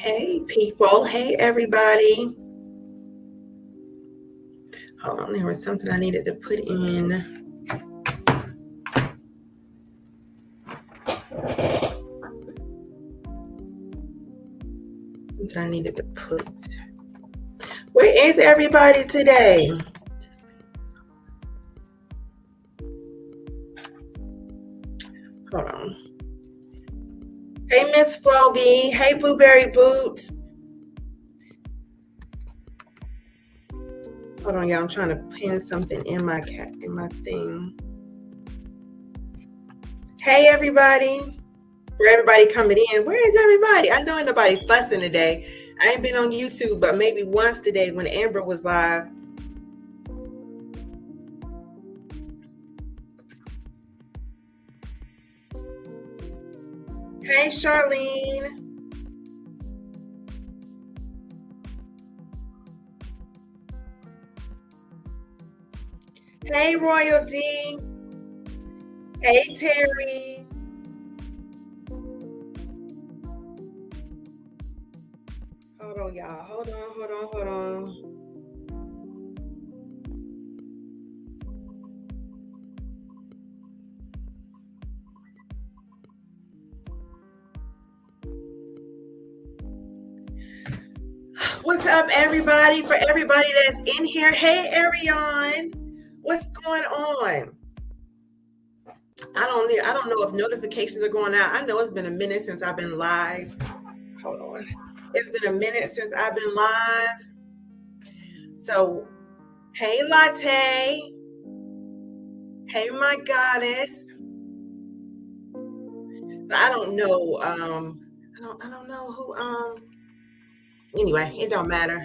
Hey, people. Hey, everybody. Hold on. There was something I needed to put in. Something I needed to put. Where is everybody today? Hold on. Hey, Miss Floby. Hey, Blueberry Boots. Hold on, y'all. I'm trying to pin something in my thing. Hey, everybody. Where everybody coming in? Where is everybody? I know ain't nobody fussing today. I ain't been on YouTube, but maybe once today when Amber was live. Hey, Charlene. Hey, Royalty. Hey, Terry. Hold on, y'all. Hold on. What's up, everybody? For everybody that's in here, hey, Ariane. What's going on? I don't know if notifications are going out. I know it's been a minute since I've been live. Hold on. It's been a minute since I've been live. So, hey, Latte. Hey, my goddess. So I don't know. I don't know who. Anyway, it don't matter.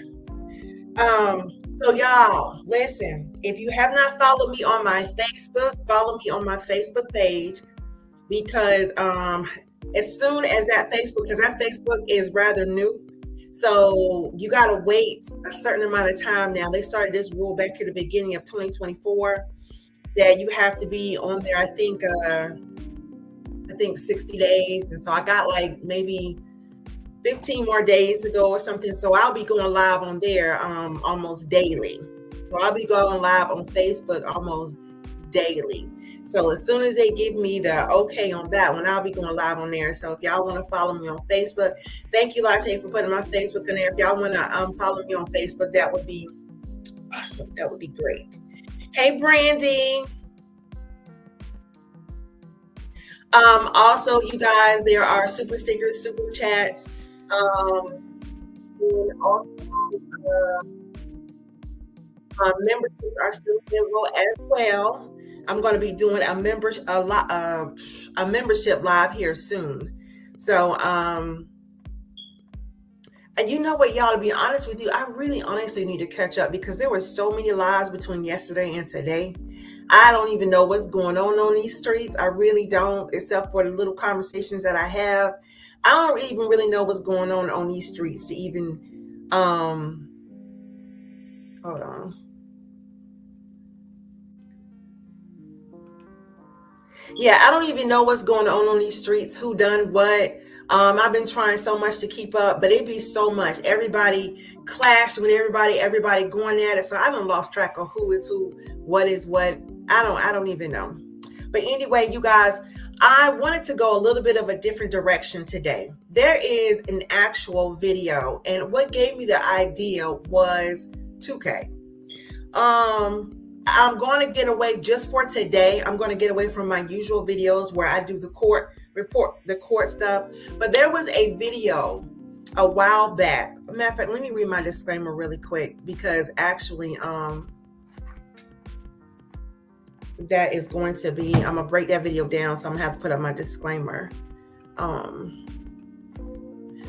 So y'all, listen, if you have not followed me on my Facebook, follow me on my Facebook page because as soon as that Facebook is rather new. So you gotta wait a certain amount of time now. They started this rule back at the beginning of 2024 that you have to be on there, I think 60 days. And so I got like maybe 15 more days to go or something. So I'll be going live on there almost daily. So I'll be going live on Facebook almost daily. So as soon as they give me the okay on that one, I'll be going live on there. So if y'all want to follow me on Facebook, thank you, Latte, for putting my Facebook in there. If y'all want to follow me on Facebook, that would be awesome. That would be great. Hey, Brandy. Also, you guys, there are super stickers, super chats. And also, memberships are still available as well. I'm going to be doing a membership live here soon. So, and you know what, y'all, to be honest with you, I really honestly need to catch up because there were so many lives between yesterday and today. I don't even know what's going on these streets. I really don't, except for the little conversations that I have. I don't even really know what's going on these streets to even, hold on. Yeah, I don't even know what's going on these streets, who done what. I've been trying so much to keep up, but it be so much. Everybody clashed with everybody going at it. So I done lost track of who is who, what is what. I don't even know. But anyway, you guys, I wanted to go a little bit of a different direction today. There is an actual video, and what gave me the idea was 2K. I'm going to get away just for today. I'm going to get away from my usual videos where I do the court stuff. But there was a video a while back. Matter of fact, let me read my disclaimer really quick because actually, that is going to be, I'm going to break that video down. So I'm going to have to put up my disclaimer.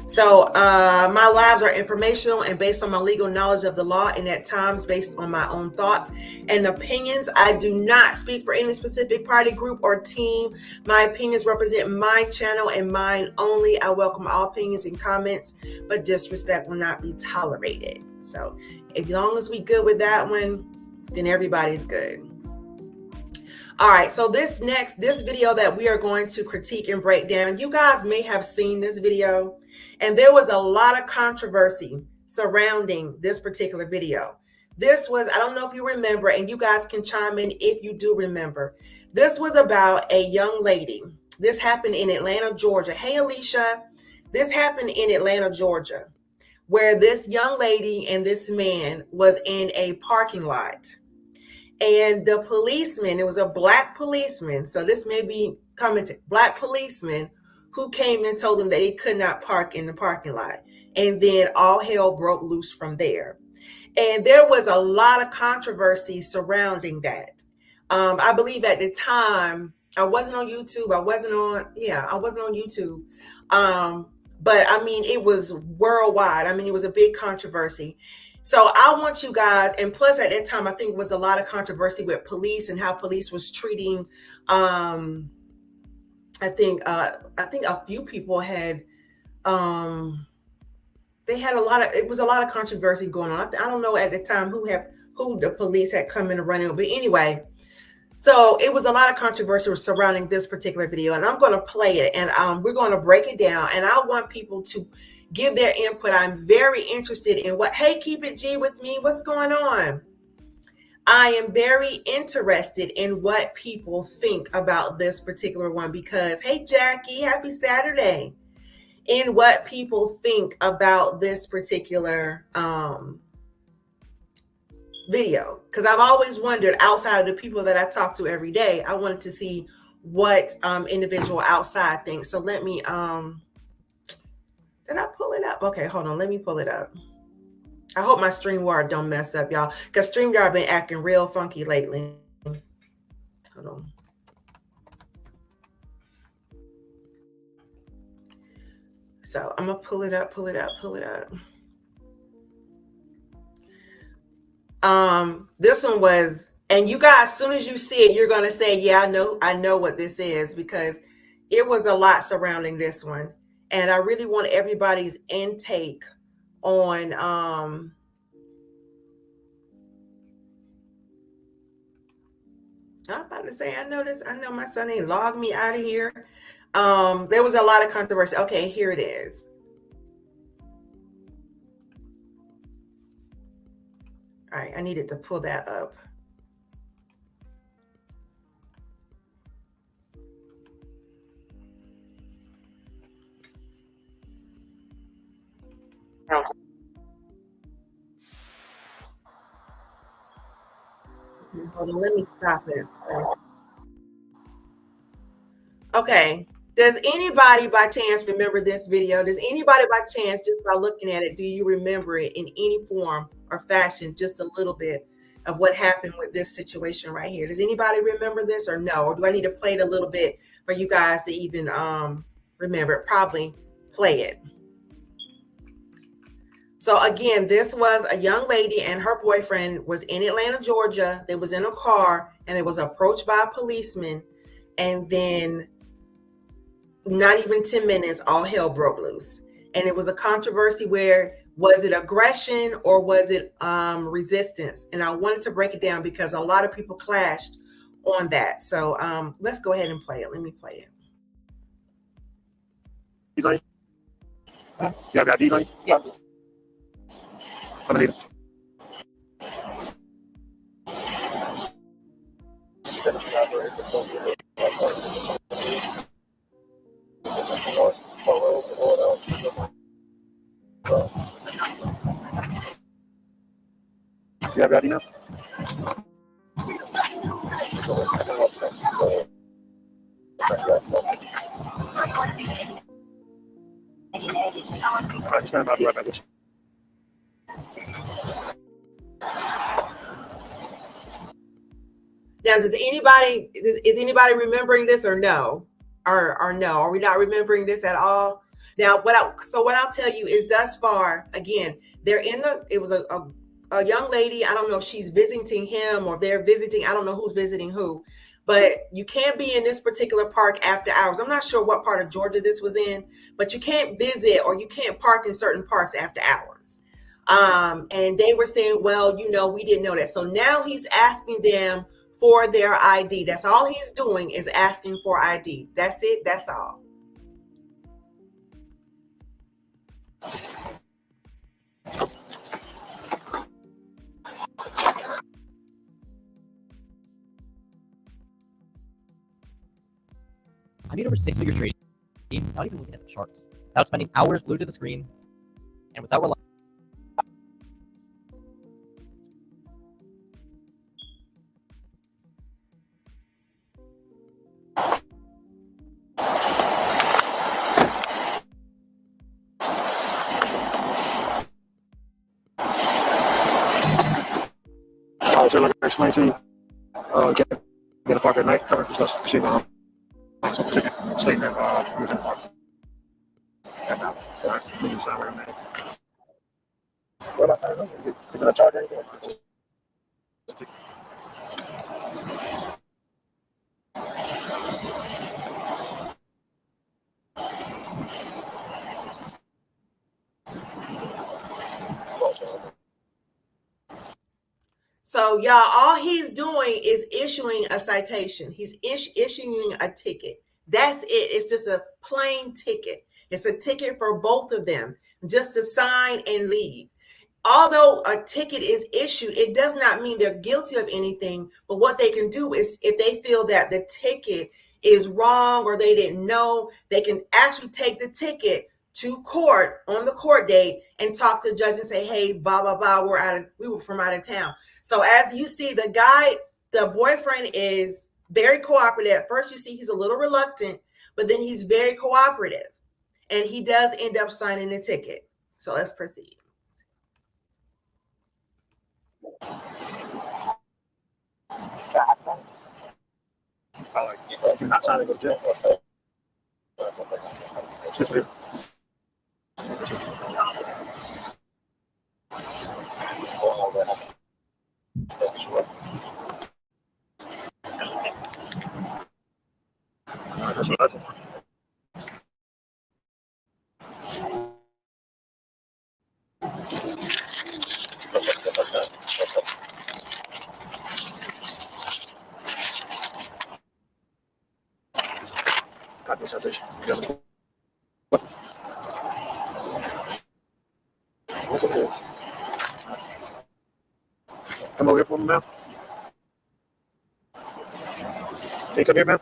So my lives are informational and based on my legal knowledge of the law and at times based on my own thoughts and opinions. I do not speak for any specific party, group, or team. My opinions represent my channel and mine only. I welcome all opinions and comments, but disrespect will not be tolerated. So as long as we good with that one, then everybody's good. All right, so this video that we are going to critique and break down, you guys may have seen this video. And there was a lot of controversy surrounding this particular video. This was, I don't know if you remember, and you guys can chime in if you do remember. This was about a young lady. This happened in Atlanta, Georgia. Hey, Alicia. This happened in Atlanta, Georgia, where this young lady and this man was in a parking lot. And the policeman, it was a black policeman. So this may be coming to black policeman who came and told them that he could not park in the parking lot. And then all hell broke loose from there. And there was a lot of controversy surrounding that. I believe at the time, I wasn't on YouTube. I wasn't on YouTube. But I mean, it was worldwide. I mean, it was a big controversy. So I want you guys, and plus at that time, I think it was a lot of controversy with police and how police was treating. I think a few people had. They had it was a lot of controversy going on. I don't know at the time who the police had come in and running, but anyway. So it was a lot of controversy surrounding this particular video, and I'm going to play it, and we're going to break it down, and I want people to give their input. I'm very interested in hey, keep it G with me. What's going on? I am very interested in what people think about this particular one because, hey, Jackie, happy Saturday. In what people think about this particular video, because I've always wondered, outside of the people that I talk to every day, I wanted to see what individual outside thinks. So let me did I pull it up? Okay, hold on, let me pull it up. I hope my StreamYard don't mess up, y'all, because StreamYard been acting real funky lately. Hold on. So I'm gonna pull it up. This one was, and you guys, as soon as you see it, you're gonna say, yeah, I know what this is, because it was a lot surrounding this one. And I really want everybody's intake on I'm about to say, I know my son ain't logged me out of here. There was a lot of controversy. Okay, here it is. All right, I needed to pull that up. Hold on, let me stop it. Okay. Does anybody by chance remember this video? Does anybody by chance, just by looking at it, do you remember it in any form or fashion, just a little bit of what happened with this situation right here? Does anybody remember this or no? Or do I need to play it a little bit for you guys to even remember it? Probably play it. So again, this was a young lady and her boyfriend was in Atlanta, Georgia. They was in a car and it was approached by a policeman, and then not even 10 minutes, all hell broke loose. And it was a controversy where, was it aggression or was it resistance? And I wanted to break it down because a lot of people clashed on that. So let's go ahead and play it. Let me play it. Yeah, got these on you? Yes. Some of these. You have got enough? I just stand by, I'll be right back with you. Now, is anybody remembering this or no? Or no? Are we not remembering this at all? Now, what I'll tell you is, thus far, again, it was a young lady. I don't know if she's visiting him or they're visiting. I don't know who's visiting who, but you can't be in this particular park after hours. I'm not sure what part of Georgia this was in, but you can't visit or you can't park in certain parks after hours. And they were saying, well, we didn't know that. So now he's asking them for their ID. That's all he's doing, is asking for ID. That's it. That's all. I made over 6 figures trading, not even looking at the charts, without spending hours glued to the screen, and without relying. So like I explained to you, get a park at night, because she so ticket staying there, in the park. And now, right, we can sign right now. What am I signing up? Is it a charge or anything? It's a ticket. So y'all, all he's doing is issuing a citation. He's issuing a ticket. That's it. It's just a plain ticket. It's a ticket for both of them, just to sign and leave. Although a ticket is issued, it does not mean they're guilty of anything. But what they can do is, if they feel that the ticket is wrong or they didn't know, they can actually take the ticket to court on the court date and talk to the judge and say, hey, blah, blah, blah, we were from out of town. So as you see, the boyfriend is very cooperative. At first you see he's a little reluctant, but then he's very cooperative. And he does end up signing the ticket. So let's proceed. I like, you're not signing with jail. Just leave. That's what I think. Got this citation. That's what it is. Come over here for me, ma'am. Can you come here, ma'am?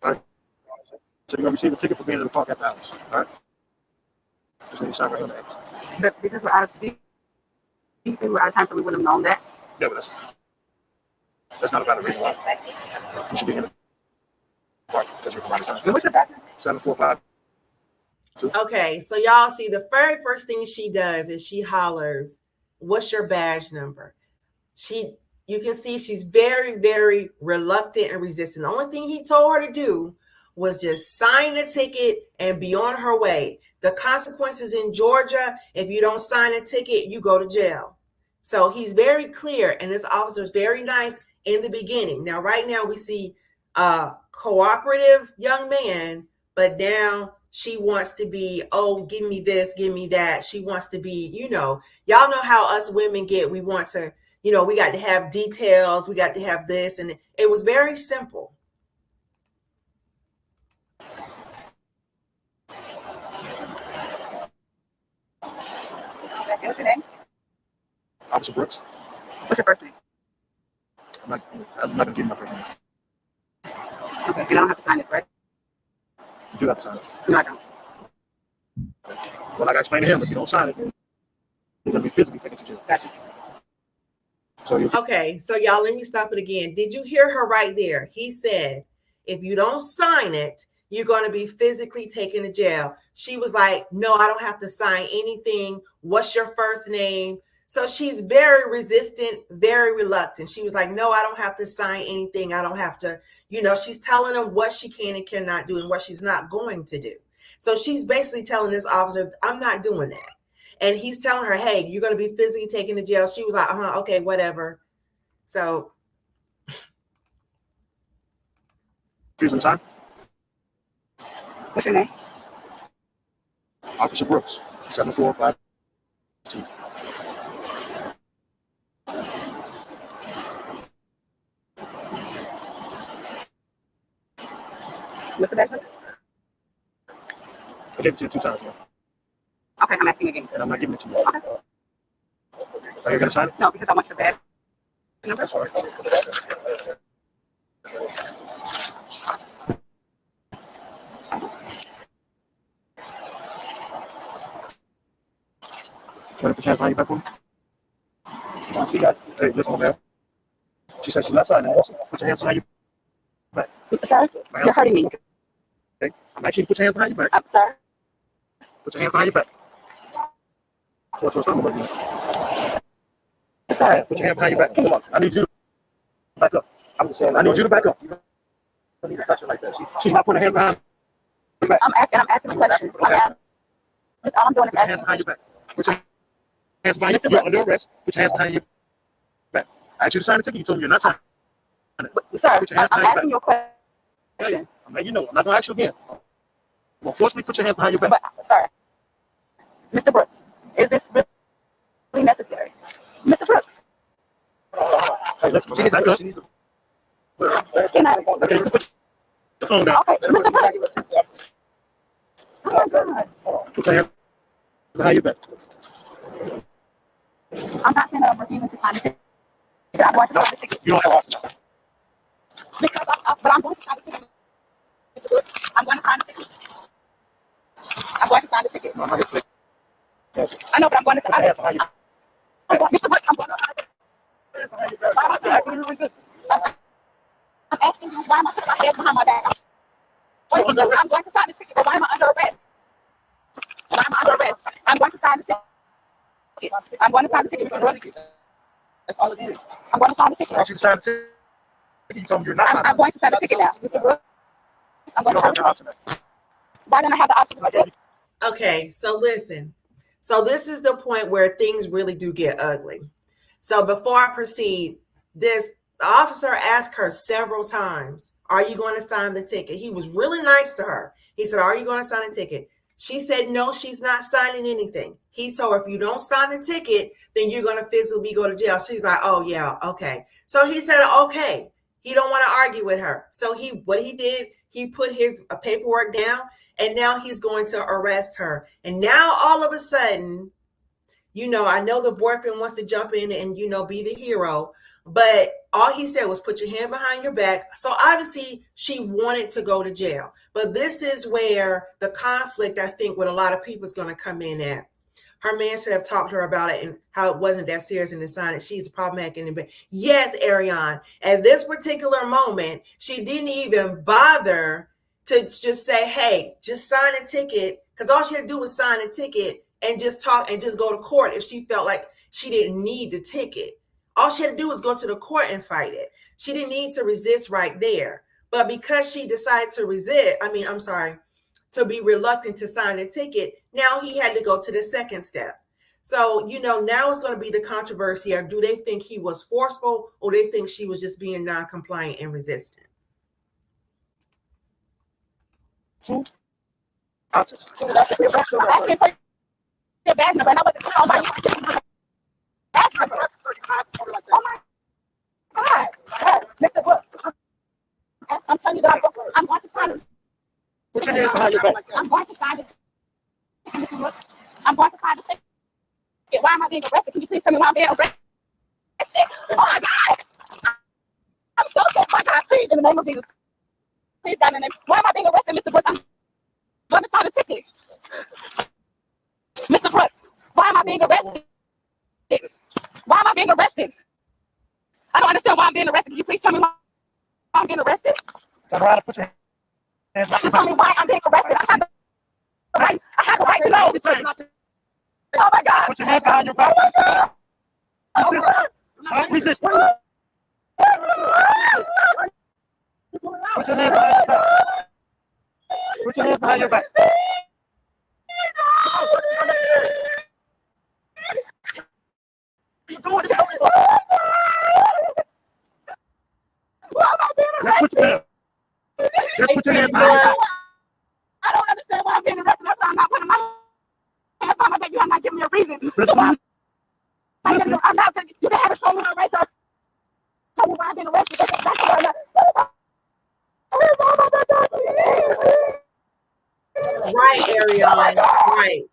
All right. So you're gonna receive a ticket for being in the park at the house. All right. Just need to sign right on the X. But because we're out of you say we're out of time, so we wouldn't have known that. Yeah, but that's not a valid reason why you should be in the park because you're from out of town. And what's your background? 745. Okay, so y'all see the very first thing she does is she hollers, what's your badge number? You can see she's very, very reluctant and resistant. The only thing he told her to do was just sign the ticket and be on her way. The consequences in Georgia, if you don't sign a ticket, you go to jail. So he's very clear, and this officer is very nice in the beginning. Now, right now we see a cooperative young man, but now she wants to be, oh, give me this, give me that. She wants to be, y'all know how us women get. We want to, we got to have details. We got to have this. And it was very simple. What's your name? Officer Brooks. What's your first name? I'm not going to give you my first name. Okay, and I don't have to sign this, right? You do have to sign it. No, I don't. Well, like I explained to him, if you don't sign it, you're going to be physically taken to jail. Gotcha. So okay, so y'all, let me stop it again. Did you hear her right there? He said, if you don't sign it, you're going to be physically taken to jail. She was like, no, I don't have to sign anything. What's your first name? So she's very resistant, very reluctant. She was like, no, I don't have to sign anything. I don't have to, she's telling him what she can and cannot do and what she's not going to do. So she's basically telling this officer, I'm not doing that. And he's telling her, hey, you're going to be physically taken to jail. She was like, okay, whatever. So. Fusion time. What's your name? Officer Brooks, 7452. What's the background? I gave it to you 2 times, man. Okay, I'm asking again. And I'm not giving it to you. Okay. Are you gonna sign it? No, because I want your bad number. That's fine. Want to put your hands behind your back for me? She got, hey, listen, man. She said she's not signing it. Put your hands behind your back. Sorry, you're hurting me. Okay? I'm asking you to put your hands behind your back. I'm sorry. Put your hands behind your back. What's wrong with you? Sorry. Put your hands behind your back. Come on. I need you to back up. I'm just saying, I need you to back up. You don't need to touch her like that. She's not putting her hands behind your back. I'm asking you questions. That's all I'm doing is Put your hands asking. behind your back. Put your hands behind your back. You're under arrest. Put your hands behind your back. I asked you to sign the ticket. You told me you're not signing it. Sorry, Put your hands I'm behind asking your you a question. back. I'm letting you know. I'm not going to ask you again. Well, forcefully put your hands behind your back. But, sorry. Mr. Brooks, is this really necessary? Mr. Brooks, Hey, listen, she needs to can I? Okay, you can put the phone down. Okay, Mr. Brooks. Oh my God. Put your hands behind your back. I'm not saying that I'm refusing to sign the ticket. I'm going to sign the ticket. You don't have options. Because but I'm going to sign the ticket. Mr. Brooks, I'm going to sign the ticket. I'm going to sign the ticket. No, I'm not here to play. I know, but I'm going to Put sign your it. hands behind your back. Mr. Brooks, I'm going to sign it. I'm asking you why am I putting my hands behind my back? I'm going to sign the ticket, but why am I under arrest? Why am I under arrest? I'm going to sign the ticket. I'm going to sign the ticket, Mr. Brooks. That's all it is. I'm going to sign the I ticket. want you to sign the ticket. You told me you're not signing I'm going to sign the ticket now, Mr. Brooks. I'm You going don't to have sign the the ticket. option. Why don't I have the option, Mr. Brooks? Okay, so listen. So this is the point where things really do get ugly. So before I proceed, the officer asked her several times, are you going to sign the ticket? He was really nice to her. He said, are you going to sign the ticket? She said, no, she's not signing anything. He told her, if you don't sign the ticket, then you're going to physically go to jail. She's like, oh, yeah, okay. So he said, okay. He don't want to argue with her. So what he did, he put his paperwork down, and now he's going to arrest her. And now all of a sudden, I know the boyfriend wants to jump in and, be the hero, but all he said was put your hand behind your back. So obviously she wanted to go to jail, but this is where the conflict, I think, with a lot of people is going to come in at. Her man should have talked to her about it and how it wasn't that serious and decided she's problematic. But yes, Ariane, at this particular moment, she didn't even bother to just say, hey, just sign a ticket, because all she had to do was sign a ticket and just talk and just go to court if she felt like she didn't need the ticket. All she had to do was go to the court and fight it. She didn't need to resist right there. But because she decided to to be reluctant to sign a ticket, now he had to go to the second step. So, now it's going to be the controversy of, do they think he was forceful, or they think she was just being non-compliant and resistant? Mr. Brooks, I'm telling you that I'm going to sign it. Put your hands behind your back. I'm going to sign it. I'm going to sign the ticket. Why am I being arrested? Can you please tell me why I'm being arrested? Oh my God! I'm so scared. My God, please, in the name of Jesus. Please, God, in the name. Why am I being arrested, Mr. Brooks? I'm going to sign the ticket. Mr. Brooks, why am I being arrested? Why am I being arrested? I don't understand why I'm being arrested. Can you please tell me why I'm being arrested? Put your hands behind Tell me why I'm being arrested. I have the right to know. Oh my God. Put your hands behind your back. Resist. Put your hands behind your back. Put your hands behind your back. Just put your hands behind your back. I don't understand why I'm being arrested. That's why I'm not putting my hands behind my back. You're not giving me a reason. I'm not going to. You haven't told me my rights. Tell me why I'm being arrested. That's why I'm not. Right, Ariana. Right.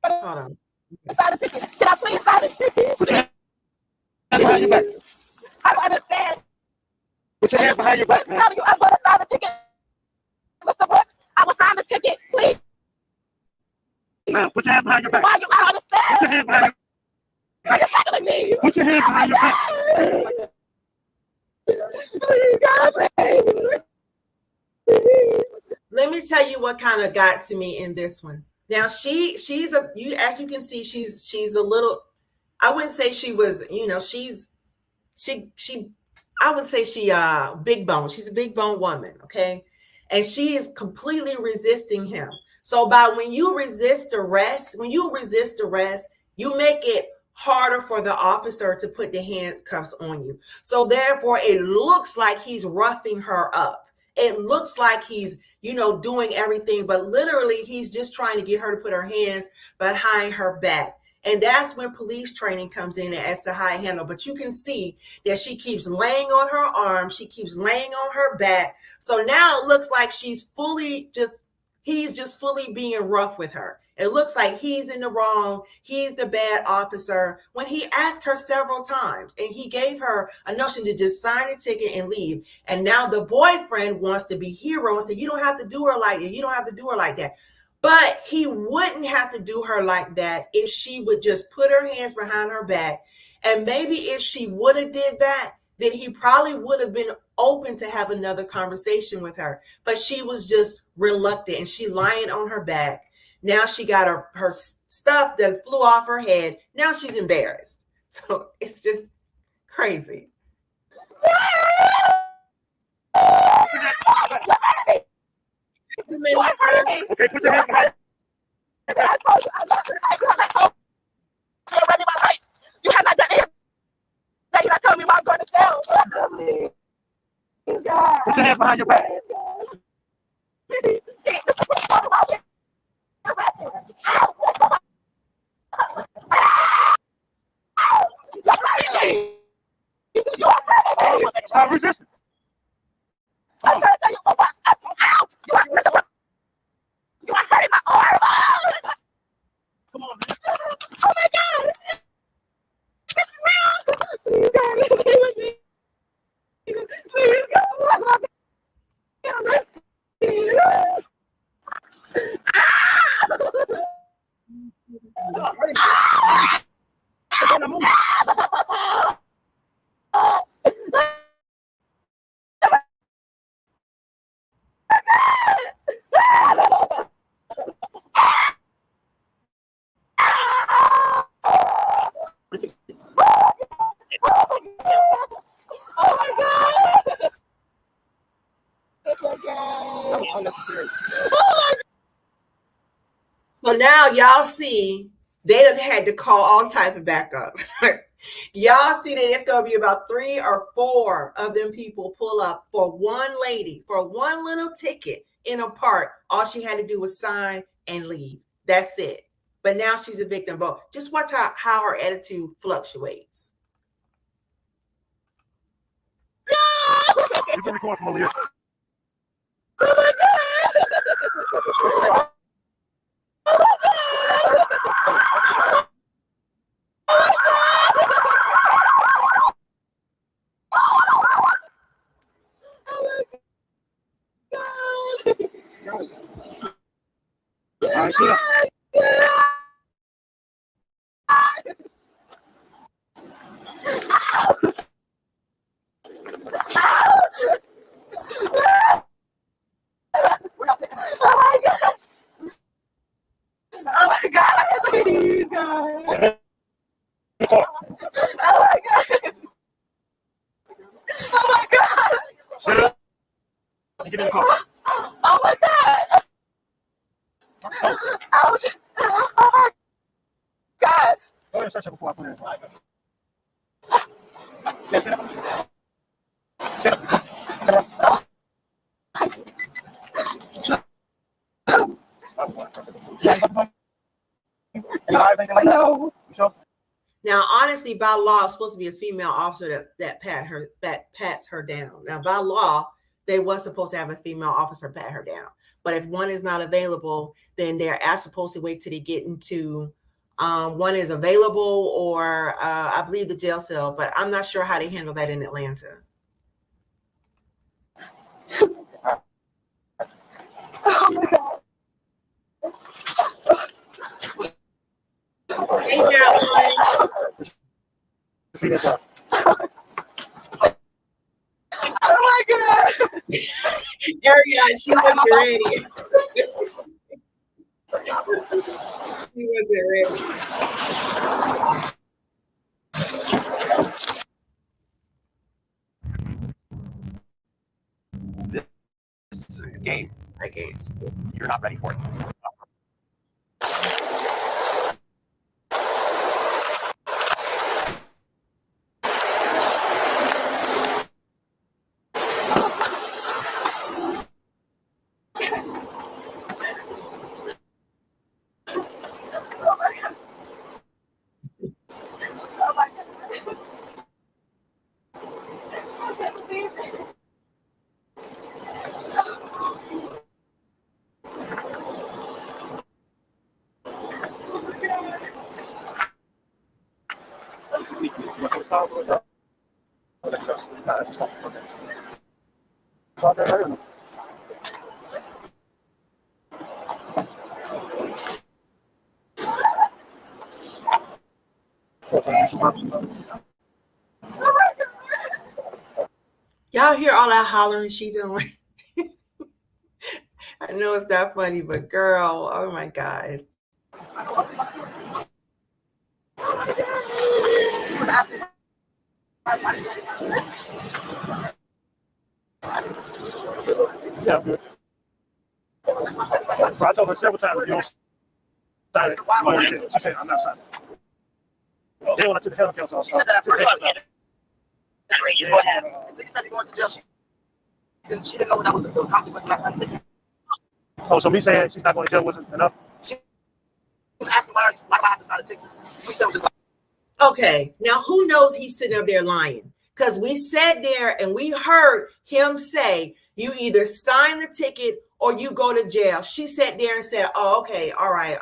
Hold on. Sign the ticket. Can I please sign the ticket? Put your hands behind your back. I don't understand. Put your hands behind your back, man. Telling you I'm gonna sign the ticket. Mr. Brooks, I will sign the ticket, please. Man, put your hands behind your back. Why you I don't Put your understand? hands behind Why you handling me? your Put your hands behind your back. Please, God, please. Let me tell you what kind of got to me in this one. Now she's a you as you can see, she's a little, I wouldn't say she was, she I would say she big bone. She's a big bone woman, okay? And she is completely resisting him. So when you resist arrest, you make it harder for the officer to put the handcuffs on you. So therefore it looks like he's roughing her up. It looks like he's, doing everything, but literally he's just trying to get her to put her hands behind her back. And that's when police training comes in as to how to handle. But you can see that she keeps laying on her arm. She keeps laying on her back. So now it looks like he's just fully being rough with her. It looks like he's in the wrong. He's the bad officer when he asked her several times and he gave her a notion to just sign a ticket and leave. And now the boyfriend wants to be hero and say, you don't have to do her like that. You don't have to do her like that. But he wouldn't have to do her like that if she would just put her hands behind her back. And maybe if she would have did that, then he probably would have been open to have another conversation with her. But she was just reluctant and she lying on her back. Now she got her stuff that flew off her head. Now she's embarrassed. So it's just crazy. Okay, put your hands behind. I told you, I love her. I told you already my rights. You have not done anything. You're not telling me why I'm going to jail. Put your hands behind your back. Stop resisting. I'm trying to tell you, out. You are hurting my arm. Come on, man. Oh my God. It's real. Please, God. Oh my God. That was unnecessary. So now y'all see they done had to call all type of backup. Y'all see that it's going to be about 3 or 4 of them people pull up for one lady, for one little ticket in a park. All she had to do was sign and leave. That's it. But now she's a victim. But just watch how her attitude fluctuates. You can record from over here. Oh my God. All right, sit up. Oh my God, I can't believe God. Record. Oh my God. Oh my God. Sit up. Get in the car. Oh my God. Ouch. Oh my God. Go ahead and search her before I put her in. lives, anything like that? No. You sure? Now, honestly, by law, it's supposed to be a female officer that pats her down. Now, by law, they was supposed to have a female officer pat her down. But if one is not available, then they're supposed to wait till they get into one is available, or I believe the jail cell. But I'm not sure how they handle that in Atlanta. Oh my God. Ain't that one? Defeat yourself. Oh my God. Ariana, she wasn't ready. She wasn't ready. This game, I guess. you're not ready for it. Y'all hear all that hollering she doing? I know it's not funny, but girl, oh my God. Yeah, I'm good. I told her several times, you don't sign it. Oh, yeah. She said, I'm not signing it. Then when I took the health council, She said that at first. That's right. You said you're going to jail. She didn't know that was the consequence of that signing ticket. Oh, so me saying she's not going to jail wasn't enough? She was asking why do I have to sign a ticket? We said it was just like, Okay, now who knows he's sitting up there lying? Because we sat there and we heard him say, you either sign the ticket or you go to jail. She sat there and said, oh, okay, all right,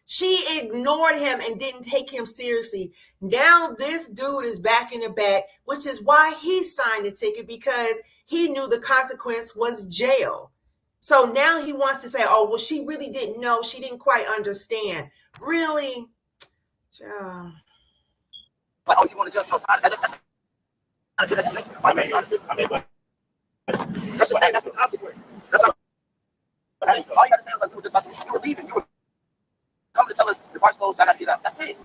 She ignored him and didn't take him seriously. Now this dude is back in the back, which is why he signed the ticket, because he knew the consequence was jail. So now he wants to say, oh, well, she really didn't know. She didn't quite understand. Really? Yeah. oh, you want to just go sign it? That's not a good explanation. Why not sign a ticket? That's just saying that's the consequence. That's not. All you got to say is like you were leaving. You were coming to tell us the bar's closed. I got to get out. That's it.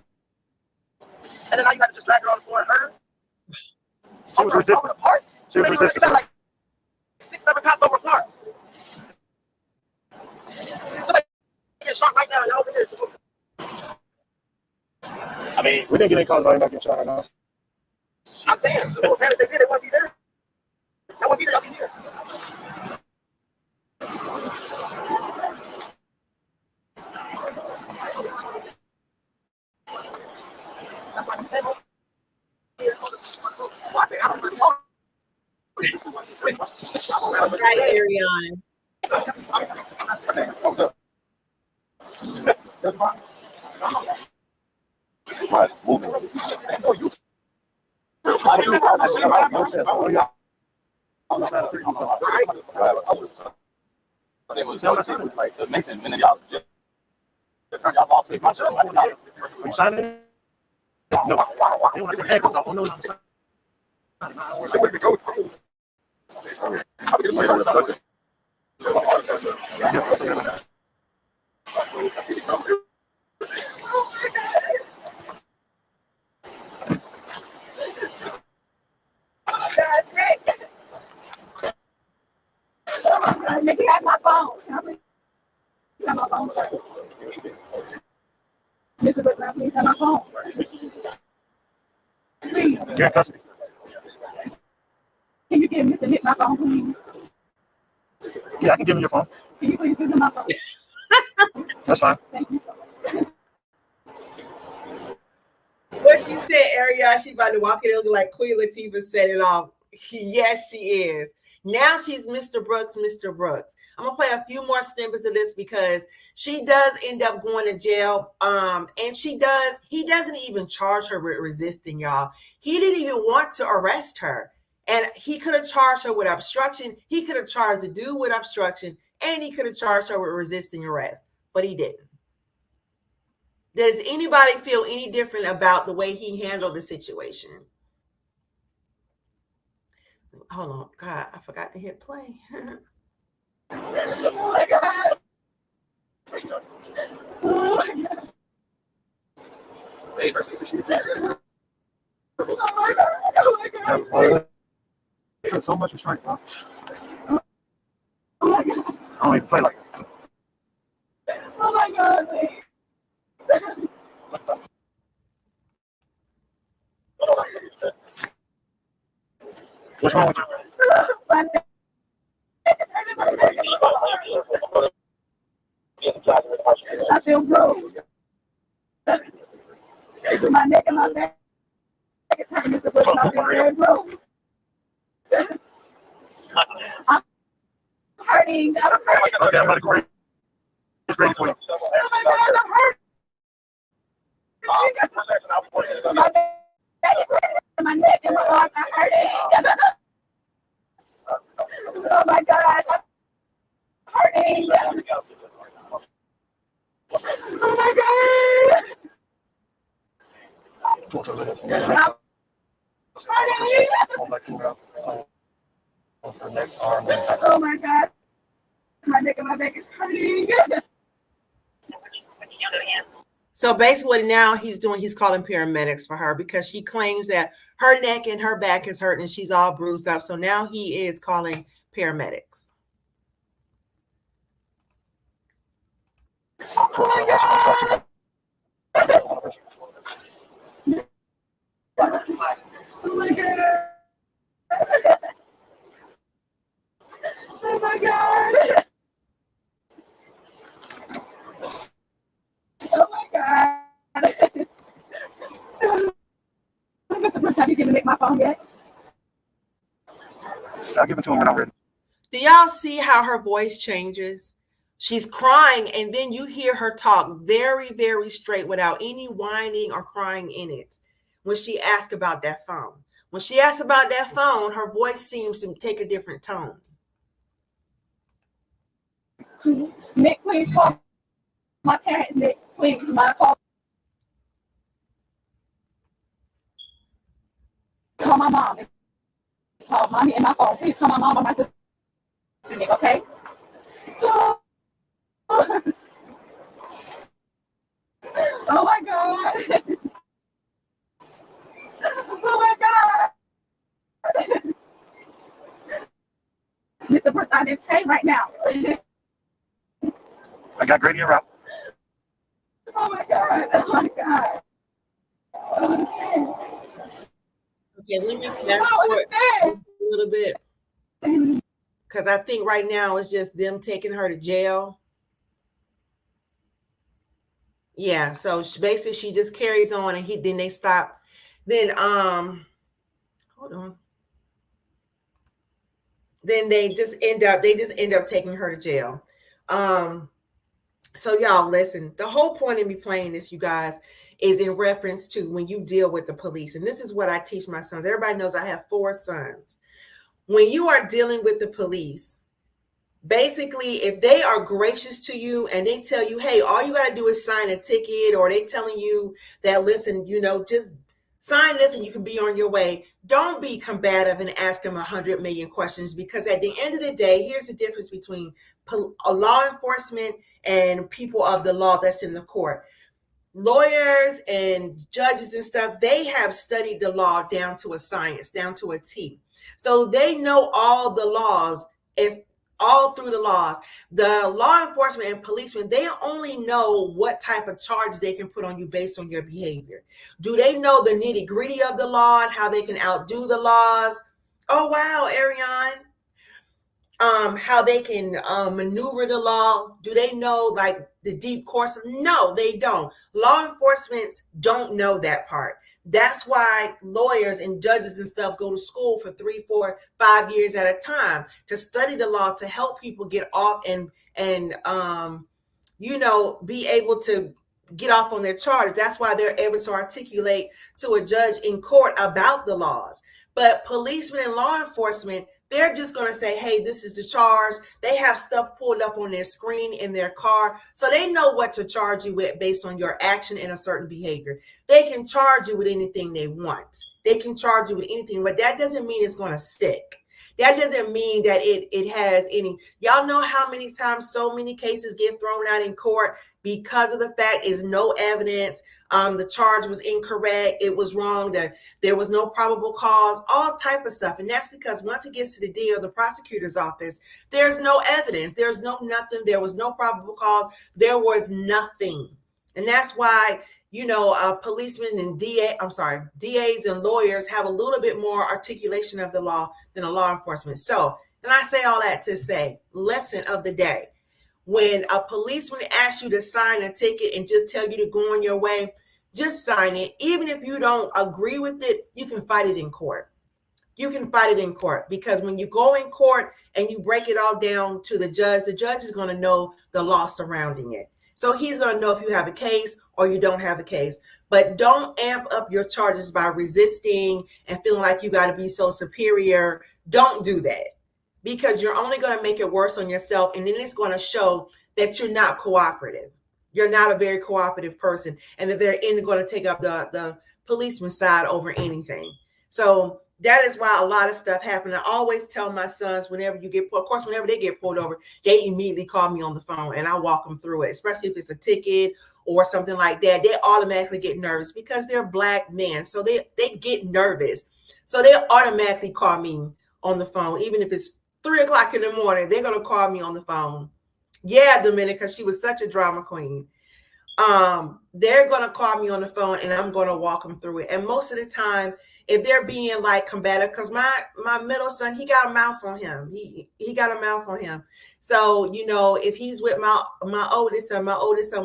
And then now you got to just drag her on the floor and hurt her. Over the park. She was resisting. You got like 6-7 cops over a park. Somebody get shot right now. Y'all over here. I mean, we didn't get any calls about anybody getting shot right now. I'm saying, well, apparently they did. They wouldn't be there. They wouldn't be there. Y'all be here. Right, Ariane. Are you signing it? No. They want to take handcuffs off. Oh, no, I'm signing. Nikki has my phone. You have my phone. Mr. Whitlock, please have my phone. Please. You're in custody. Can you give Mr. Nick my phone, please? Yeah, I can give him your phone. Can you please give him my phone? That's fine. Thank you. What you said, Ariana, she about to walk in looking like Queen Latifah set it off. Yes, she is. Now she's Mr. Brooks, Mr. Brooks. I'm gonna play a few more snippets of this because she does end up going to jail. And he doesn't even charge her with resisting, y'all. He didn't even want to arrest her. And he could have charged her with obstruction. He could have charged the dude with obstruction, and he could have charged her with resisting arrest, but he didn't. Does anybody feel any different about the way he handled the situation? Hold on. God, I forgot to hit play. Oh my God. Oh my God. Hey, first thing she Oh my God. Oh my God. did so much restraint, bro. Oh my God. I don't even play like it. Oh my God. What's wrong with you? My neck is hurting. I feel broke. My neck and my back is hurting. Mr. Bush, I feel very broke. I'm hurting. I'm hurting. Okay, I'm about to go. It's ready for you. Oh my God, I'm hurting. My back is hurting. My neck and my arms are hurting. Oh my God, I'm hurting. Oh my God. Oh my God. My neck and my back is hurting. So basically now he's calling paramedics for her because she claims that her neck and her back is hurting and she's all bruised up. So now he is calling paramedics. Oh my God. Oh my God. Oh my God. Mr. Brooks, have you given Nick my phone yet? I'll give it to him when I'm ready. Do y'all see how her voice changes? She's crying and then you hear her talk very, very straight without any whining or crying in it when she asks about that phone. When she asks about that phone, her voice seems to take a different tone. Nick, please call my parents. Nick, please, my call. Call my mom. Call mommy and my phone. Please call my mom or my sister. Nick, okay? Oh my God. Oh my God. Mr. Brooks, I'm in pain right now. I got Grady and Rob. Oh my God. Oh my God. Okay, let me fast forward a little bit because I think right now it's just them taking her to jail. Yeah, so basically she just carries on and then they stop. Then hold on. Then they just end up taking her to jail. So y'all listen, the whole point of me playing this, you guys, is in reference to when you deal with the police. And this is what I teach my sons. Everybody knows I have 4 sons. When you are dealing with the police, basically, if they are gracious to you and they tell you, hey, all you got to do is sign a ticket, or they telling you that, listen, just sign this and you can be on your way. Don't be combative and ask them 100 million questions, because at the end of the day, here's the difference between law enforcement and people of the law that's in the court. Lawyers and judges and stuff, they have studied the law down to a science, down to a T. So they know all the laws, all through the laws. The law enforcement and policemen, they only know what type of charge they can put on you based on your behavior. Do they know the nitty gritty of the law and how they can outdo the laws? Oh, wow, Ariane. How they can maneuver the law? Do they know like the deep course? No, they don't. Law enforcement don't know that part. That's why lawyers and judges and stuff go to school for 3, 4, 5 years at a time to study the law, to help people get off and be able to get off on their charges. That's why they're able to articulate to a judge in court about the laws. But policemen and law enforcement, they're just going to say, hey, this is the charge. They have stuff pulled up on their screen in their car, so they know what to charge you with based on your action and a certain behavior. They can charge you with anything they want. They can charge you with anything, but that doesn't mean it's going to stick. That doesn't mean that it has any. Y'all know how many times so many cases get thrown out in court because of the fact is no evidence. The charge was incorrect. It was wrong. There was no probable cause, all type of stuff. And that's because once it gets to the DA or the prosecutor's office, there's no evidence. There's no nothing. There was no probable cause. There was nothing. And that's why, policemen and DAs and lawyers have a little bit more articulation of the law than a law enforcement. So, and I say all that to say, lesson of the day. When a policeman asks you to sign a ticket and just tell you to go on your way, just sign it. Even if you don't agree with it, you can fight it in court. You can fight it in court, because when you go in court and you break it all down to the judge is going to know the law surrounding it. So he's going to know if you have a case or you don't have a case. But don't amp up your charges by resisting and feeling like you got to be so superior. Don't do that, because you're only going to make it worse on yourself. And then it's going to show that you're not cooperative. You're not a very cooperative person, and that they're going to take up the policeman's side over anything. So that is why a lot of stuff happens. I always tell my sons, whenever they get pulled over, they immediately call me on the phone and I walk them through it, especially if it's a ticket or something like that. They automatically get nervous because they're Black men. So they get nervous. So they automatically call me on the phone. Even if it's 3:00 in the morning, they're going to call me on the phone. Yeah, Dominica, she was such a drama queen. They're going to call me on the phone and I'm going to walk them through it. And most of the time, if they're being like combative, because my middle son, he got a mouth on him. He got a mouth on him. So, if he's with my oldest son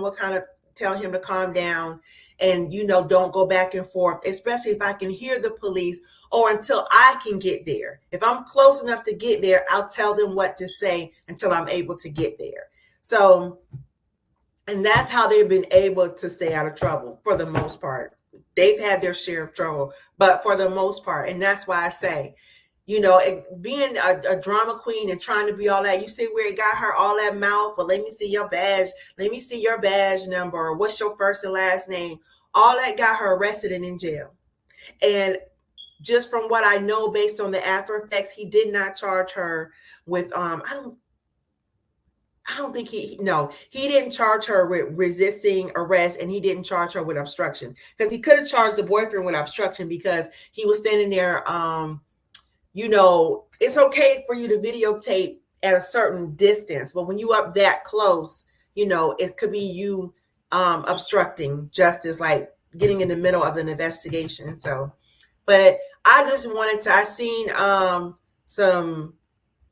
will kind of tell him to calm down and, don't go back and forth, especially if I can hear the police or until I can get there. If I'm close enough to get there, I'll tell them what to say until I'm able to get there. So, and that's how they've been able to stay out of trouble for the most part. They've had their share of trouble, but for the most part. And that's why I say, being a drama queen and trying to be all that, you see where it got her all that mouth, or let me see your badge. Let me see your badge number. Or what's your first and last name? All that got her arrested and in jail. And just from what I know, based on the after effects, he did not charge her with, I don't think he didn't charge her with resisting arrest, and he didn't charge her with obstruction, because he could have charged the boyfriend with obstruction because he was standing there. It's okay for you to videotape at a certain distance, but when you up that close, it could be you obstructing justice, like getting in the middle of an investigation. So, but I just I seen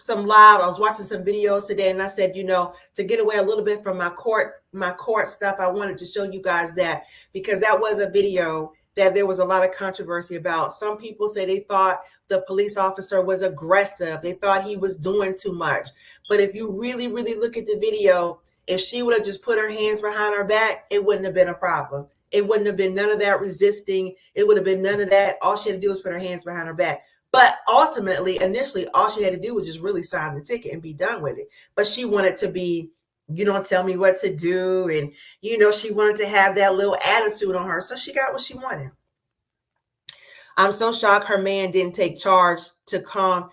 some live. I was watching some videos today, and I said, to get away a little bit from my court stuff, I wanted to show you guys that, because that was a video that there was a lot of controversy about. Some people say they thought the police officer was aggressive. They thought he was doing too much. But if you really, really look at the video, if she would have just put her hands behind her back, it wouldn't have been a problem. It wouldn't have been none of that resisting. It would have been none of that. All she had to do was put her hands behind her back. But ultimately, initially, all she had to do was just really sign the ticket and be done with it. But she wanted to be, tell me what to do. And, she wanted to have that little attitude on her. So she got what she wanted. I'm so shocked her man didn't take charge to come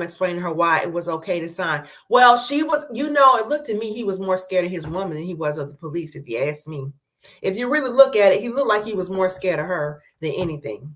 explain to her why it was okay to sign. Well, she was, it looked to me, he was more scared of his woman than he was of the police, if you ask me. If you really look at it, he looked like he was more scared of her than anything.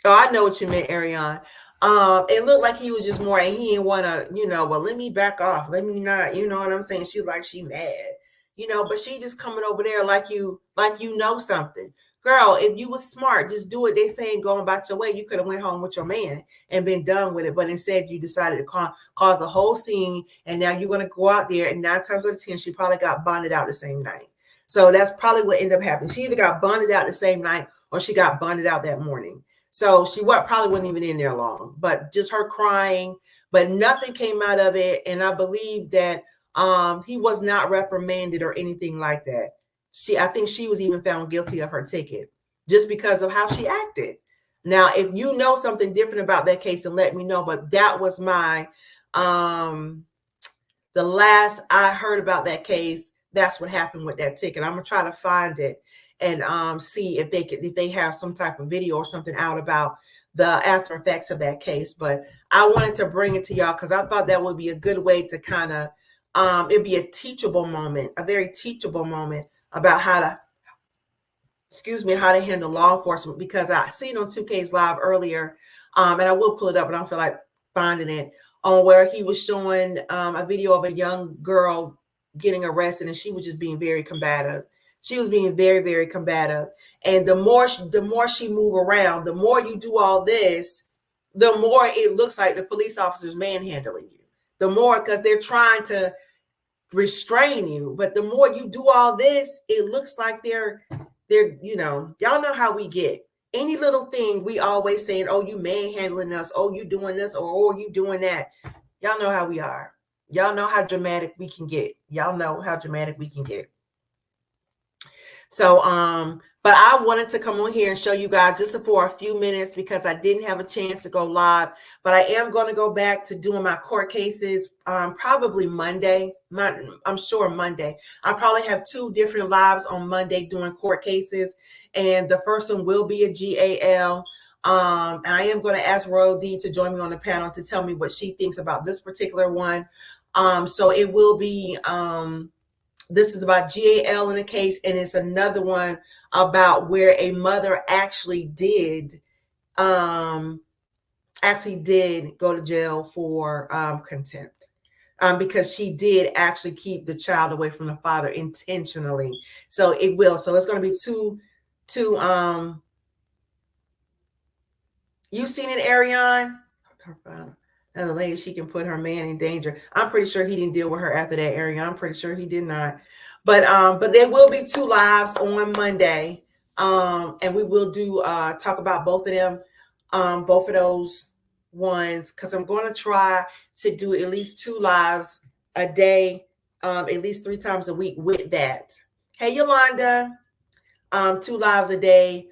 Oh, I know what you meant, Ariane. It looked like he was just more, and he didn't want to, well, let me back off. Let me not, you know what I'm saying? She mad, but she just coming over there like you know something. Girl, if you was smart, just do what they say and go about your way. You could have went home with your man and been done with it. But instead, you decided to cause a whole scene, and now you're going to go out there, and 9 times out of 10, she probably got bonded out the same night. So that's probably what ended up happening. She either got bonded out the same night or she got bonded out that morning. So she probably wasn't even in there long, but just her crying, but nothing came out of it. And I believe that he was not reprimanded or anything like that. I think she was even found guilty of her ticket just because of how she acted. Now, if you know something different about that case, then let me know. But that was my the last I heard about that case. That's what happened with that ticket. I'm gonna try to find it and see if they have some type of video or something out about the after effects of that case. But I wanted to bring it to y'all because I thought that would be a good way to kind of it'd be a teachable moment, a very teachable moment about how to handle law enforcement, because I seen on 2K's live earlier, and I will pull it up, but I don't feel like finding it, on where he was showing a video of a young girl getting arrested, and she was just being very combative. She was being very, very combative. And the more she move around, the more you do all this, the more it looks like the police officers manhandling you. The more, because they're trying to restrain you, but the more you do all this, it looks like they're y'all know how we get. Any little thing, we always saying, oh, you manhandling us, oh, you doing this, or oh, you doing that. Y'all know how we are. Y'all know how dramatic we can get. Y'all know how dramatic we can get. So, but I wanted to come on here and show you guys just for a few minutes because I didn't have a chance to go live, but I am going to go back to doing my court cases probably Monday. I'm sure Monday. I probably have 2 different lives on Monday doing court cases, and the first one will be a GAL. And I am going to ask Royal D to join me on the panel to tell me what she thinks about this particular one. So it will be this is about GAL in a case, and it's another one about where a mother actually did go to jail for contempt, because she did actually keep the child away from the father intentionally. So it will. So it's going to be two. You seen it, Ariane? Another lady, she can put her man in danger. I'm pretty sure he didn't deal with her after that, Ariane. I'm pretty sure he did not. But there will be 2 lives on Monday. And we will do talk about both of them, both of those ones, because I'm going to try to do at least 2 lives a day, at least 3 times a week with that. Hey, Yolanda, 2 lives a day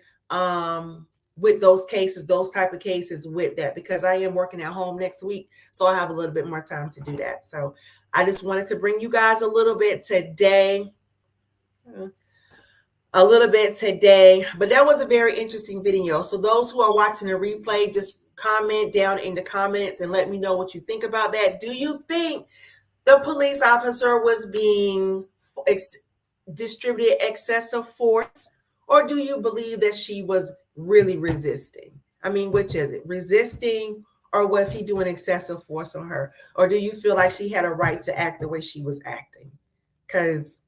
with those cases, those type of cases with that, because I am working at home next week. So I have a little bit more time to do that. So I just wanted to bring you guys a little bit today. But that was a very interesting video. So those who are watching the replay, just comment down in the comments and let me know what you think about that. Do you think the police officer was being distributed excessive force, or do you believe that she was really resisting? I mean, which is it? Resisting, or was he doing excessive force on her? Or do you feel like she had a right to act the way she was acting? Because,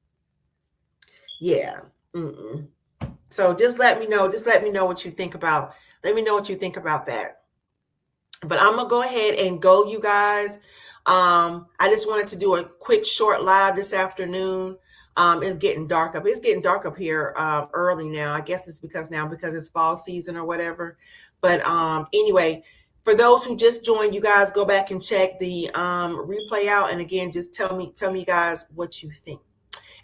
yeah. So just let me know. Just let me know what you think about. Let me know what you think about that. But I'm going to go ahead and go, you guys. I just wanted to do a quick short live this afternoon. It's getting dark up. It's getting dark up here early now. I guess it's because it's fall season or whatever. But anyway, for those who just joined, you guys go back and check the replay out. And again, just tell me you guys what you think.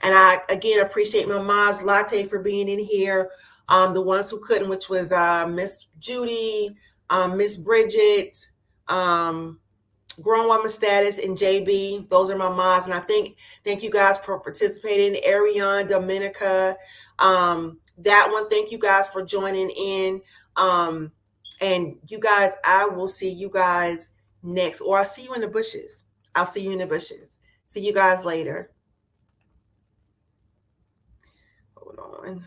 And I again appreciate my Maz Latte for being in here. The ones who couldn't, which was Miss Judy, Miss Bridget, Grown Woman Status, and JB. Those are my moms, and I thank you guys for participating. Ariane, Dominica, that one. Thank you guys for joining in. And you guys, I will see you guys next, or I'll see you in the bushes. See you guys later. Hold on.